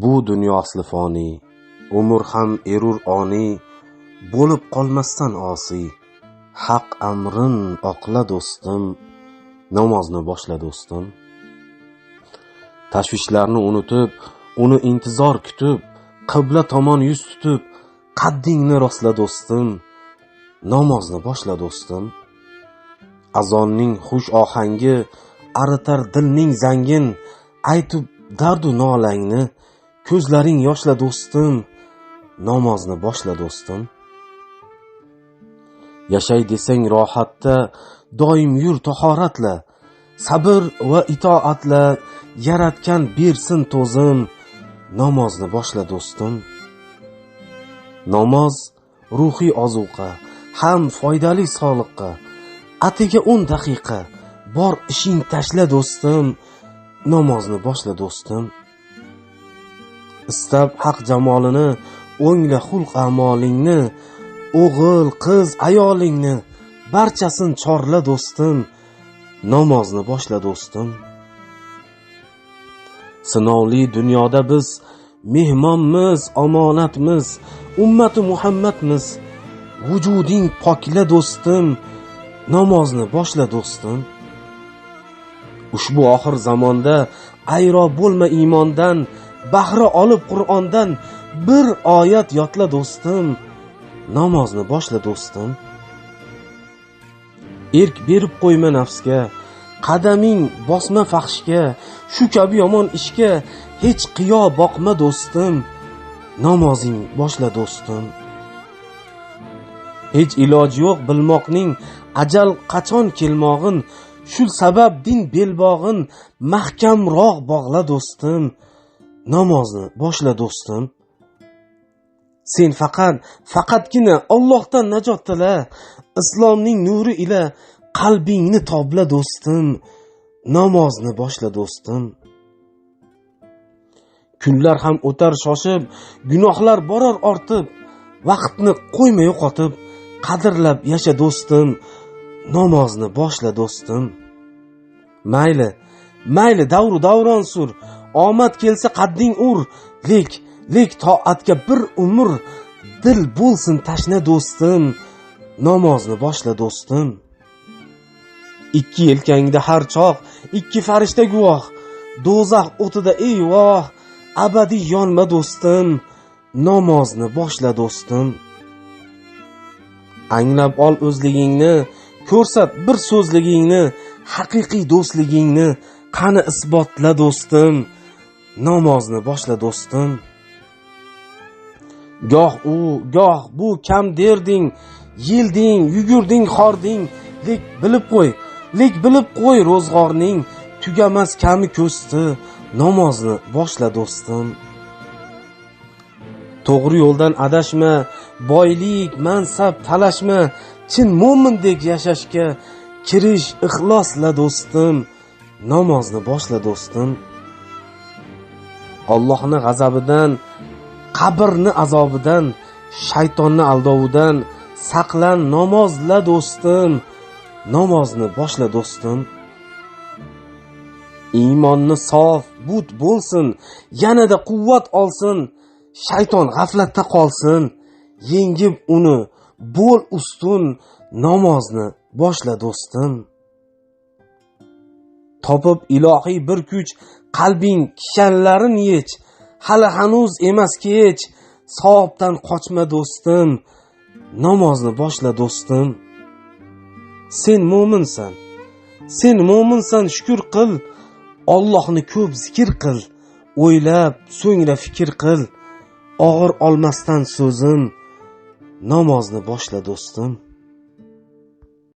Bu dunyo asli foniy, umr ham erur oniy, bo'lib qolmasdan osiy. Haq amrin oqla do'stim, namozni boshla do'stim. Tashvishlarni unutib, uni intizor kutib, qibla tomon yuz tutib, qaddingni rostla do'stim, namozni boshla do'stim. Azonning xush ohangi aritar dilning zangin, aytib dardu nolangni, ko'zlaring yoshla do'stim, namozni boshla do'stim. Yashay desang rohatda, doim yur tahoratla, sabr va itoatla, yaratgan bersin to'zim, namozni boshla do'stim. Namoz ruhiy ozuqa, ham foydali sog'liqqa. Atiga 10 daqiqa, bor ishing tashla do'stim, namozni boshla do'stim. Istab haq jamolini, o'ngla xulq a'molingni, o'g'il, qiz, ayolingni, barchasin chorla do'stim, namozni boshla do'stim. Sinovli dunyoda biz mehmonmiz, omonatmiz, ummati Muhammadmiz. Vujuding pokla do'stim, namozni boshla do'stim. Ushbu oxir zamonda ayro bo'lma iymondan, bahra olib Qur'ondan bir oyat yodla do'stim, namozni boshla do'stim. Erk berib qo'yma nafsga, qadaming bosma faxshga, shu kabi yomon ishga hech qiyo boqma do'stim, namozing boshla do'stim. Hech iloji yo'q bilmoqning ajal qachon kelmog'in, shu sabab din belbog'in mahkamroq bog'la do'stim, namozni boshla do'stim. Sen faqatgina Allohdan najot tila, islomning nuri ila qalbingni tobla do'stim, namozni boshla do'stim. Kunlar ham o'tar shoshib, gunohlar borar ortib, vaqtni qo'yma yo'qotib, qadrlab yasha do'stim, namozni boshla do'stim. Mayli davru davron sur, omad kelsa qadding ur, lek toatga bir umr dil bo'lsin tashna do'stim, namozni boshla do'stim. Ikki yelkangda har choq, ikki farishta guvoh, do'zax o'tida eyvoh, abadiy yonma do'stim, namozni boshla do'stim. Anglab ol o'zligingni, ko'rsat bir so'zligingni, haqiqiy do'stligingni qani isbotla do'stim, namozni boshla do'stim. Goh bu kam derding, yilding, yugurding, xording, lek bilib qo'y ro'zg'orning tugamas kami ko'sti, namozni boshla do'stim. To'g'ri yo'ldan adashma, boylik, mansab talashma, chin mo'mindek yashashga kirish ixlosla do'stim, namozni boshla do'stim. Allohning g'azabidan, qabrni azobidan, shaytonni aldovidan saqlan namozla do'stim, namozni boshla do'stim. Iymonni sof, but bo'lsin, yanada quvvat olsin, shayton g'aflatda qolsin, yengib uni bo'l ustun, namozni boshla do'stim. Topib ilohiy bir kuch, qalbing kishanlarin yech, hali hanuz emas kech, savobdan qochma do'stim, namozni boshla do'stim. Sen mo'minsan, shukr qil, Allohni ko'p zikr qil, o'ylab, so'ngra fikr qil, og'ir olmasdan so'zim, namozni boshla do'stim.